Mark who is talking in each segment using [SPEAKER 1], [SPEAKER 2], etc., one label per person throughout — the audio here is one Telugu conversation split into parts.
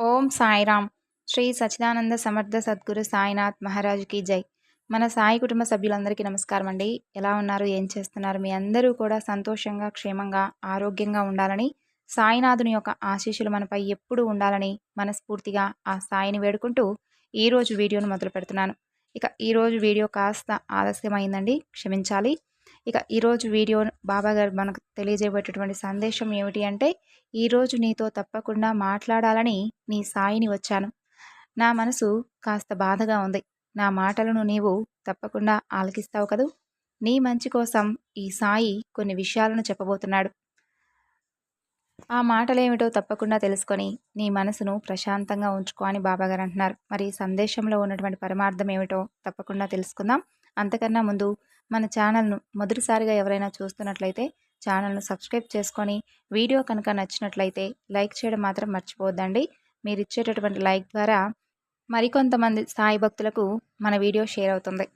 [SPEAKER 1] ఓం సాయిరామ్. శ్రీ సచ్చిదానంద సమర్థ సద్గురు సాయినాథ్ మహారాజ్కి జై. మన సాయి కుటుంబ సభ్యులందరికీ నమస్కారం అండి. ఎలా ఉన్నారు, ఏం చేస్తున్నారు? మీ అందరూ కూడా సంతోషంగా, క్షేమంగా, ఆరోగ్యంగా ఉండాలని, సాయినాథుని యొక్క ఆశీస్సులు మనపై ఎప్పుడూ ఉండాలని మనస్ఫూర్తిగా ఆ సాయిని వేడుకుంటూ ఈరోజు వీడియోను మొదలు పెడుతున్నాను. ఇక ఈరోజు వీడియో కాస్త ఆలస్యమైందండి, క్షమించాలి. ఇక ఈరోజు వీడియో బాబా గారు మనకు తెలియజేయబడేటటువంటి సందేశం ఏమిటి అంటే, ఈరోజు నీతో తప్పకుండా మాట్లాడాలని నీ సాయిని వచ్చాను. నా మనసు కాస్త బాధగా ఉంది. నా మాటలను నీవు తప్పకుండా ఆలకిస్తావు కదూ. నీ మంచి కోసం ఈ సాయి కొన్ని విషయాలను చెప్పబోతున్నాడు. ఆ మాటలేమిటో తప్పకుండా తెలుసుకొని నీ మనసును ప్రశాంతంగా ఉంచుకో అని బాబాగారు అంటున్నారు. మరి సందేశంలో ఉన్నటువంటి పరమార్థం ఏమిటో తప్పకుండా తెలుసుకుందాం. అంతకన్నా ముందు మన ఛానల్ను మొదటిసారిగా ఎవరైనా చూస్తున్నట్లయితే ఛానల్ను సబ్స్క్రైబ్ చేసుకొని, వీడియో కనుక నచ్చినట్లయితే లైక్ చేయడం మాత్రం మర్చిపోవద్దండి. మీరు ఇచ్చేటటువంటి లైక్ ద్వారా మరికొంతమంది సాయి భక్తులకు మన వీడియో షేర్ అవుతుంది.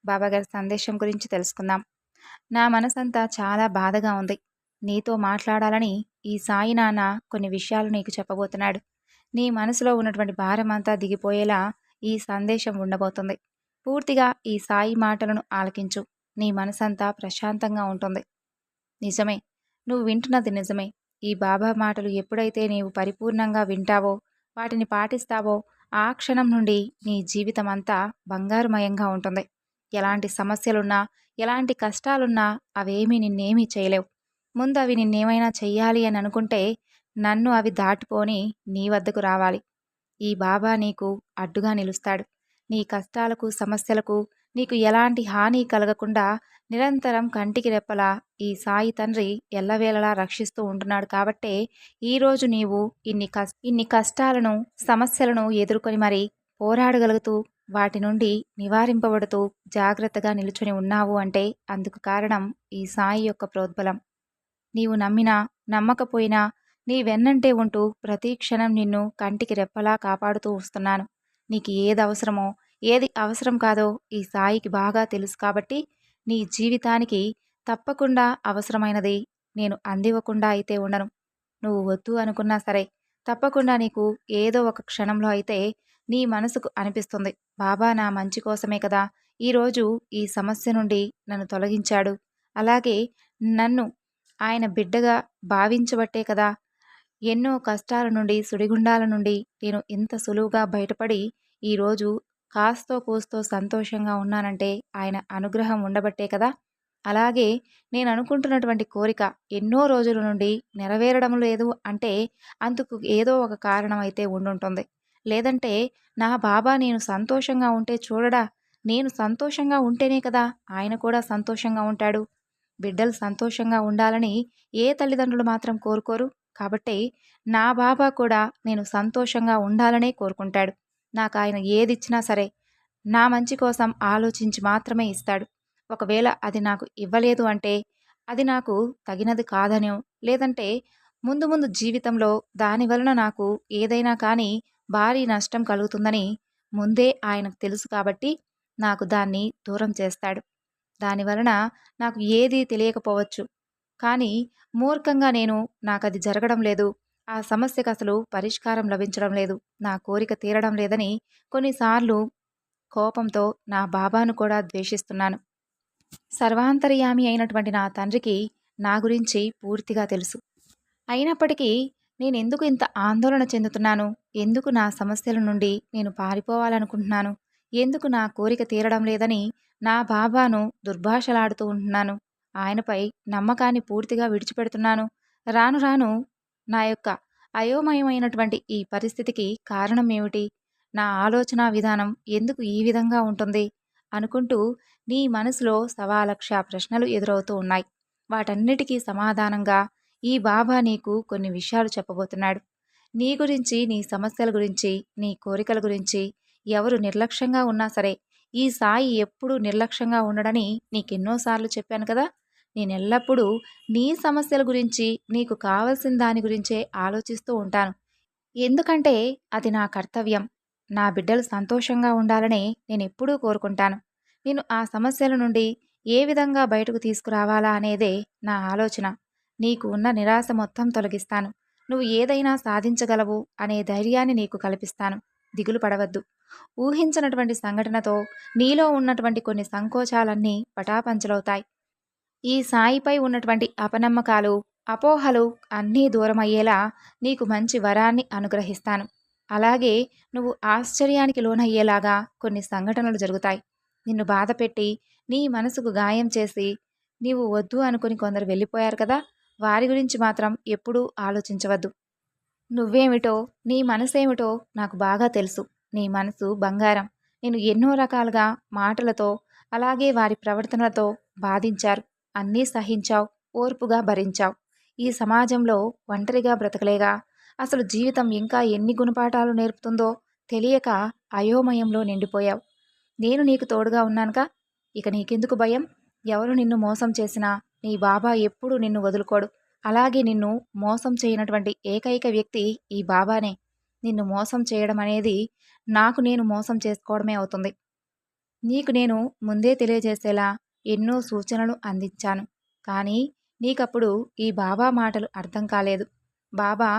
[SPEAKER 1] బాబాగారి సందేశం గురించి తెలుసుకుందాం. నా మనసంతా చాలా బాధగా ఉంది. నీతో మాట్లాడాలని ఈ సాయి నాన్న కొన్ని విషయాలు నీకు చెప్పబోతున్నాడు. నీ మనసులో ఉన్నటువంటి భారం అంతా దిగిపోయేలా ఈ సందేశం ఉండబోతుంది. పూర్తిగా ఈ సాయి మాటలను ఆలకించు. నీ మనసంతా ప్రశాంతంగా ఉంటుంది. నిజమే, నువ్వు వింటున్నది నిజమే. ఈ బాబా మాటలు ఎప్పుడైతే నీవు పరిపూర్ణంగా వింటావో, వాటిని పాటిస్తావో, ఆ క్షణం నుండి నీ జీవితం అంతా బంగారుమయంగా ఉంటుంది. ఎలాంటి సమస్యలున్నా, ఎలాంటి కష్టాలున్నా అవేమీ నిన్నేమీ చేయలేవు. ముందు అవి నిన్నేమైనా చెయ్యాలి అని అనుకుంటే నన్ను అవి దాటిపోని నీ వద్దకు రావాలి. ఈ బాబా నీకు అడ్డుగా నిలుస్తాడు. నీ కష్టాలకు, సమస్యలకు నీకు ఎలాంటి హాని కలగకుండా నిరంతరం కంటికి రెప్పలా ఈ సాయి తండ్రి ఎల్లవేళలా రక్షిస్తూ ఉంటున్నాడు. కాబట్టే ఈరోజు నీవు ఇన్ని కష్టాలను, సమస్యలను ఎదుర్కొని మరి పోరాడగలుగుతూ, వాటి నుండి నివారింపబడుతూ జాగ్రత్తగా నిలుచుని ఉన్నావు అంటే అందుకు కారణం ఈ సాయి యొక్క ప్రోద్బలం. నీవు నమ్మినా, నమ్మకపోయినా నీ వెన్నంటే ఉంటూ ప్రతి క్షణం నిన్ను కంటికి రెప్పలా కాపాడుతూ వస్తున్నాను. నీకు ఏది అవసరమో, ఏది అవసరం కాదో ఈ సాయికి బాగా తెలుసు. కాబట్టి నీ జీవితానికి తప్పకుండా అవసరమైనది నేను అందివ్వకుండా అయితే ఉండను. నువ్వు వద్దు అనుకున్నా సరే తప్పకుండా నీకు ఏదో ఒక క్షణంలో అయితే నీ మనసుకు అనిపిస్తుంది, బాబా నా మంచి కోసమే కదా ఈరోజు ఈ సమస్య నుండి నన్ను తొలగించాడు. అలాగే నన్ను ఆయన బిడ్డగా భావించబట్టే కదా ఎన్నో కష్టాల నుండి, సుడిగుండాల నుండి నేను ఇంత సులువుగా బయటపడి ఈరోజు కాస్తో కూస్తో సంతోషంగా ఉన్నానంటే ఆయన అనుగ్రహం ఉండబట్టే కదా. అలాగే నేను అనుకుంటున్నటువంటి కోరిక ఎన్నో రోజుల నుండి నెరవేరడం లేదు అంటే అందుకు ఏదో ఒక కారణం అయితే ఉండుంటుంది. లేదంటే నా బాబా నేను సంతోషంగా ఉంటే చూడడా, నేను సంతోషంగా ఉంటేనే కదా ఆయన కూడా సంతోషంగా ఉంటాడు. బిడ్డలు సంతోషంగా ఉండాలని ఏ తల్లిదండ్రులు మాత్రం కోరుకోరు. కాబట్టి నా బాబా కూడా నేను సంతోషంగా ఉండాలనే కోరుకుంటాడు. నాకు ఆయన ఏదిచ్చినా సరే నా మంచి కోసం ఆలోచించి మాత్రమే ఇస్తాడు. ఒకవేళ అది నాకు ఇవ్వలేదు అంటే అది నాకు తగినది కాదనో, లేదంటే ముందు ముందు జీవితంలో దాని వలన నాకు ఏదైనా కానీ భారీ నష్టం కలుగుతుందని ముందే ఆయనకు తెలుసు. కాబట్టి నాకు దాన్ని దూరం చేస్తాడు. దానివలన నాకు ఏదీ తెలియకపోవచ్చు, కానీ మూర్ఖంగా నాకది జరగడం లేదు, ఆ సమస్యకు అసలు పరిష్కారం లభించడం లేదు, నా కోరిక తీరడం లేదని కొన్నిసార్లు కోపంతో నా బాబాను కూడా ద్వేషిస్తున్నాను. సర్వాంతర్యామి అయినటువంటి నా తండ్రికి నా గురించి పూర్తిగా తెలుసు. అయినప్పటికీ నేనెందుకు ఇంత ఆందోళన చెందుతున్నాను? ఎందుకు నా సమస్యల నుండి నేను పారిపోవాలనుకుంటున్నాను? ఎందుకు నా కోరిక తీరడం లేదని నా బాబాను దుర్భాషలాడుతూ ఉంటున్నాను? ఆయనపై నమ్మకాన్ని పూర్తిగా విడిచిపెడుతున్నాను. రాను రాను నా యొక్క అయోమయమైనటువంటి ఈ పరిస్థితికి కారణం ఏమిటి? నా ఆలోచన విధానం ఎందుకు ఈ విధంగా ఉంటుంది? అనుకుంటూ నీ మనసులో 1,00,000 ప్రశ్నలు ఎదురవుతూ ఉన్నాయి. వాటన్నిటికీ సమాధానంగా ఈ బాబా నీకు కొన్ని విషయాలు చెప్పబోతున్నాడు. నీ గురించి, నీ సమస్యల గురించి, నీ కోరికల గురించి ఎవరు నిర్లక్ష్యంగా ఉన్నా సరే ఈ సాయి ఎప్పుడూ నిర్లక్ష్యంగా ఉండడని నీకెన్నోసార్లు చెప్పాను కదా. నేనెల్లప్పుడూ నీ సమస్యల గురించి, నీకు కావలసిన దాని గురించే ఆలోచిస్తూ ఉంటాను. ఎందుకంటే అది నా కర్తవ్యం. నా బిడ్డలు సంతోషంగా ఉండాలనే నేనెప్పుడూ కోరుకుంటాను. నేను ఆ సమస్యల నుండి ఏ విధంగా బయటకు తీసుకురావాలా అనేదే నా ఆలోచన. నీకు ఉన్న నిరాశ మొత్తం తొలగిస్తాను. నువ్వు ఏదైనా సాధించగలవు అనే ధైర్యాన్ని నీకు కల్పిస్తాను. దిగులు పడవద్దు. ఊహించనటువంటి సంఘటనతో నీలో ఉన్నటువంటి కొన్ని సంకోచాలన్నీ పటాపంచలవుతాయి. ఈ సాయిపై ఉన్నటువంటి అపనమ్మకాలు, అపోహలు అన్నీ దూరమయ్యేలా నీకు మంచి వరాన్ని అనుగ్రహిస్తాను. అలాగే నువ్వు ఆశ్చర్యానికి లోనయ్యేలాగా కొన్ని సంఘటనలు జరుగుతాయి. నిన్ను బాధపెట్టి, నీ మనసుకు గాయం చేసి, నీవు వద్దు అనుకుని కొందరు వెళ్ళిపోయారు కదా! వారి గురించి మాత్రం ఎప్పుడూ ఆలోచించవద్దు. నువ్వేమిటో, నీ మనసేమిటో నాకు బాగా తెలుసు. నీ మనసు బంగారం. నిన్ను ఎన్నో రకాలుగా మాటలతో, అలాగే వారి ప్రవర్తనలతో బాధించారు. అన్నీ సహించావు, ఓర్పుగా భరించావు. ఈ సమాజంలో ఒంటరిగా బ్రతకలేగా. అసలు జీవితం ఇంకా ఎన్ని గుణపాఠాలు నేర్పుతుందో తెలియక అయోమయంలో నిండిపోయావు. నేను నీకు తోడుగా ఉన్నానుగా. ఇక నీకెందుకు భయం? ఎవరు నిన్ను మోసం చేసినా నీ బాబా ఎప్పుడూ నిన్ను వదులుకోడు. అలాగే నిన్ను మోసం చేయనటువంటి ఏకైక వ్యక్తి ఈ బాబానే. నిన్ను మోసం చేయడం అనేది నాకు నేను మోసం చేసుకోవడమే అవుతుంది. నీకు నేను ముందే తెలియజేసేలా ఎన్నో సూచనలు అందించాను. కానీ నీకప్పుడు ఈ బాబా మాటలు అర్థం కాలేదు. బాబా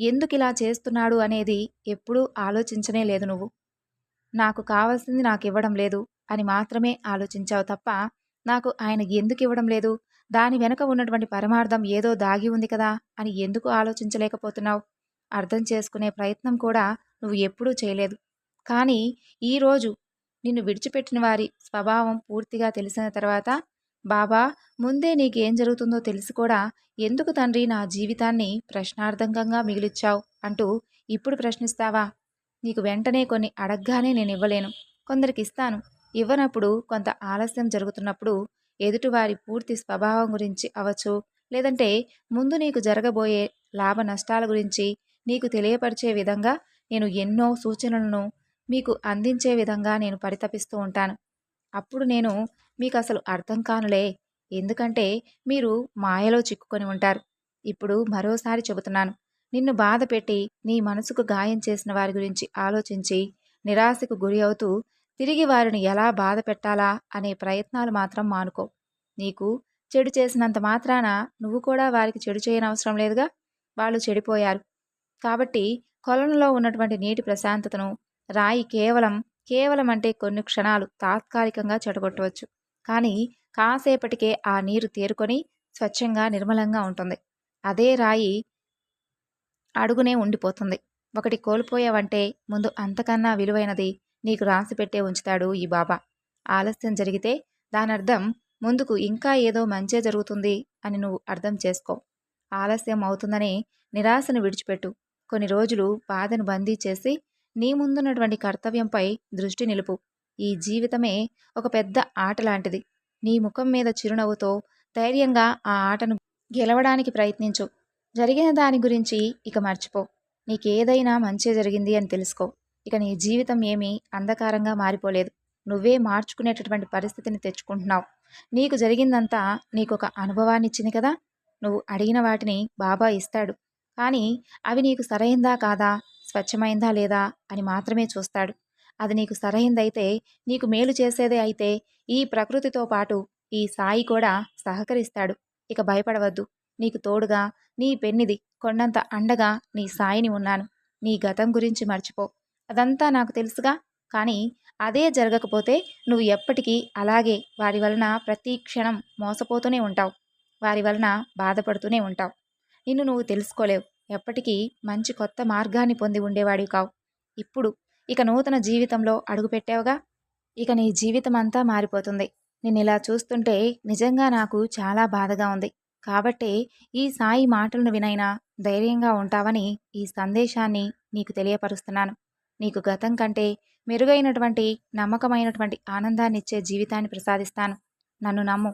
[SPEAKER 1] ఎందుకిలా చేస్తున్నాడు అనేది ఎప్పుడూ ఆలోచించనే లేదు నువ్వు. నాకు కావాల్సింది నాకివ్వడం లేదు అని మాత్రమే ఆలోచించావు తప్ప, నాకు ఆయన ఎందుకివ్వడం లేదు? దాని వెనక ఉన్నటువంటి పరమార్థం ఏదో దాగి ఉంది కదా అని ఎందుకు ఆలోచించలేకపోతున్నావు? అర్థం చేసుకునే ప్రయత్నం కూడా నువ్వు ఎప్పుడూ చేయలేదు. కానీ ఈరోజు నిన్ను విడిచిపెట్టిన వారి స్వభావం పూర్తిగా తెలిసిన తర్వాత, బాబా ముందే నీకేం జరుగుతుందో తెలిసి కూడా ఎందుకు తండ్రి నా జీవితాన్ని ప్రశ్నార్థకంగా మిగిలిచ్చావు అంటూ ఇప్పుడు ప్రశ్నిస్తావా? నీకు వెంటనే కొన్ని అడగ్గానే నేను ఇవ్వలేను. కొందరికి ఇస్తాను. ఇవ్వనప్పుడు కొంత ఆలస్యం జరుగుతున్నప్పుడు ఎదుటివారి పూర్తి స్వభావం గురించి అవచ్చు, లేదంటే ముందు నీకు జరగబోయే లాభ నష్టాల గురించి నీకు తెలియపరిచే విధంగా నేను ఎన్నో సూచనలను మీకు అందించే విధంగా నేను పరితపిస్తూ ఉంటాను. అప్పుడు నేను మీకు అసలు అర్థం కానులే. ఎందుకంటే మీరు మాయలో చిక్కుకొని ఉంటారు. ఇప్పుడు మరోసారి చెబుతున్నాను. నిన్ను బాధ పెట్టి నీ మనసుకు గాయం చేసిన వారి గురించి ఆలోచించి నిరాశకు గురి అవుతూ తిరిగి వారిని ఎలా బాధ పెట్టాలా అనే ప్రయత్నాలు మాత్రం మానుకో. నీకు చెడు చేసినంత మాత్రాన నువ్వు కూడా వారికి చెడు చేయనవసరం లేదుగా. వాళ్ళు చెడిపోయారు కాబట్టి కొలనులో ఉన్నటువంటి నీటి ప్రశాంతతను రాయి కేవలం అంటే కొన్ని క్షణాలు తాత్కాలికంగా చెడగొట్టవచ్చు. కానీ కాసేపటికే ఆ నీరు తేరుకొని స్వచ్ఛంగా నిర్మలంగా ఉంటుంది. అదే రాయి అడుగునే ఉండిపోతుంది. ఒకటి కోల్పోయావంటే ముందు అంతకన్నా విలువైనది నీకు రాసిపెట్టే ఉంచుతాడు ఈ బాబా. ఆలస్యం జరిగితే దానర్థం ముందుకు ఇంకా ఏదో మంచే జరుగుతుంది అని నువ్వు అర్థం చేసుకో. ఆలస్యం అవుతుందనే నిరాశను విడిచిపెట్టు. కొన్ని రోజులు బాధను బందీ చేసి నీ ముందున్నటువంటి కర్తవ్యంపై దృష్టి నిలుపు. ఈ జీవితమే ఒక పెద్ద ఆట లాంటిది. నీ ముఖం మీద చిరునవ్వుతో ధైర్యంగా ఆ ఆటను గెలవడానికి ప్రయత్నించు. జరిగిన దాని గురించి ఇక మర్చిపో. నీకేదైనా మంచే జరిగింది అని తెలుసుకో. ఇక నీ జీవితం ఏమీ అంధకారంగా మారిపోలేదు. నువ్వే మార్చుకునేటటువంటి పరిస్థితిని తెచ్చుకుంటున్నావు. నీకు జరిగిందంతా నీకొక అనుభవాన్నిచ్చింది కదా. నువ్వు అడిగిన వాటిని బాబా ఇస్తాడు. కానీ అవి నీకు సరైందా కాదా, స్వచ్ఛమైందా లేదా అని మాత్రమే చూస్తాడు. అది నీకు సరైందైతే, నీకు మేలు చేసేదే అయితే ఈ ప్రకృతితో పాటు ఈ సాయి కూడా సహకరిస్తాడు. ఇక భయపడవద్దు. నీకు తోడుగా నీ పెన్నిది కొండంత అండగా నీ సాయిని ఉన్నాను. నీ గతం గురించి మర్చిపో. అదంతా నాకు తెలుసుగా. కానీ అదే జరగకపోతే నువ్వు ఎప్పటికీ అలాగే వారి వలన ప్రతి క్షణం మోసపోతూనే ఉంటావు. వారి వలన బాధపడుతూనే ఉంటావు. నిన్ను నువ్వు తెలుసుకోలేవు. ఎప్పటికీ మంచి కొత్త మార్గాన్ని పొంది ఉండేవాడివి కావు. ఇప్పుడు ఇక నూతన జీవితంలో అడుగుపెట్టావుగా. ఇక నీ జీవితం అంతా మారిపోతుంది. నిన్నిలా చూస్తుంటే నిజంగా నాకు చాలా బాధగా ఉంది. కాబట్టే ఈ సాయి మాటలను వినైనా ధైర్యంగా ఉంటావని ఈ సందేశాన్ని నీకు తెలియపరుస్తున్నాను. నీకు గతం కంటే మెరుగైనటువంటి నమ్మకమైనటువంటి ఆనందాన్నిచ్చే జీవితాన్ని ప్రసాదిస్తాను. నన్ను నమ్ము.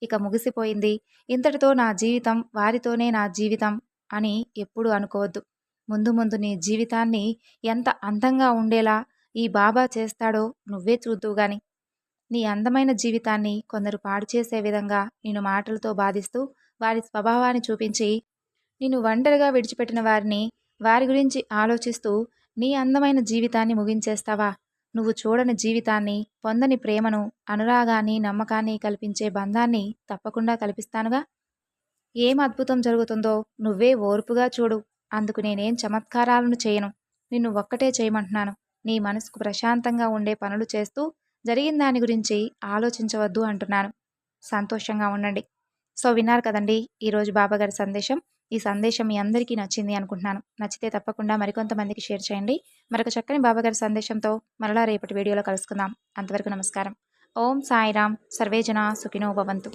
[SPEAKER 1] ఇక ముగిసిపోయింది, ఇంతటితో నా జీవితం, వారితోనే నా జీవితం అని ఎప్పుడూ అనుకోవద్దు. ముందు ముందు నీ జీవితాన్ని ఎంత అందంగా ఉండేలా ఈ బాబా చేస్తాడో నువ్వే చూద్దువు గాని. నీ అందమైన జీవితాన్ని కొందరు పాడు చేసే విధంగా నిన్ను మాటలతో బాధిస్తూ వారి స్వభావాన్ని చూపించి నిన్ను ఒంటరిగా విడిచిపెట్టిన వారిని, వారి గురించి ఆలోచిస్తూ నీ అందమైన జీవితాన్ని ముగించేస్తావా? నువ్వు చూడని జీవితాన్ని, పొందని ప్రేమను, అనురాగాన్ని, నమ్మకాన్ని కల్పించే బంధాన్ని తప్పకుండా కల్పిస్తానుగా. ఏం అద్భుతం జరుగుతుందో నువ్వే ఓర్పుగా చూడు అందుకు నేనేం చమత్కారాలను చేయను. నిన్ను ఒక్కటే చేయమంటున్నాను. నీ మనసుకు ప్రశాంతంగా ఉండే పనులు చేస్తూ జరిగిన దాని గురించి ఆలోచించవద్దు అంటున్నాను. సంతోషంగా ఉండండి. సో విన్నారు కదండి ఈరోజు బాబాగారి సందేశం. ఈ సందేశం మీ అందరికీ నచ్చింది అనుకుంటున్నాను. నచ్చితే తప్పకుండా మరికొంతమందికి షేర్ చేయండి. మరొక చక్కని బాబాగారి సందేశంతో మరలా రేపటి వీడియోలో కలుసుకుందాం. అంతవరకు నమస్కారం. ఓం సాయిరామ్. సర్వే జనా సుఖినో భవంతు.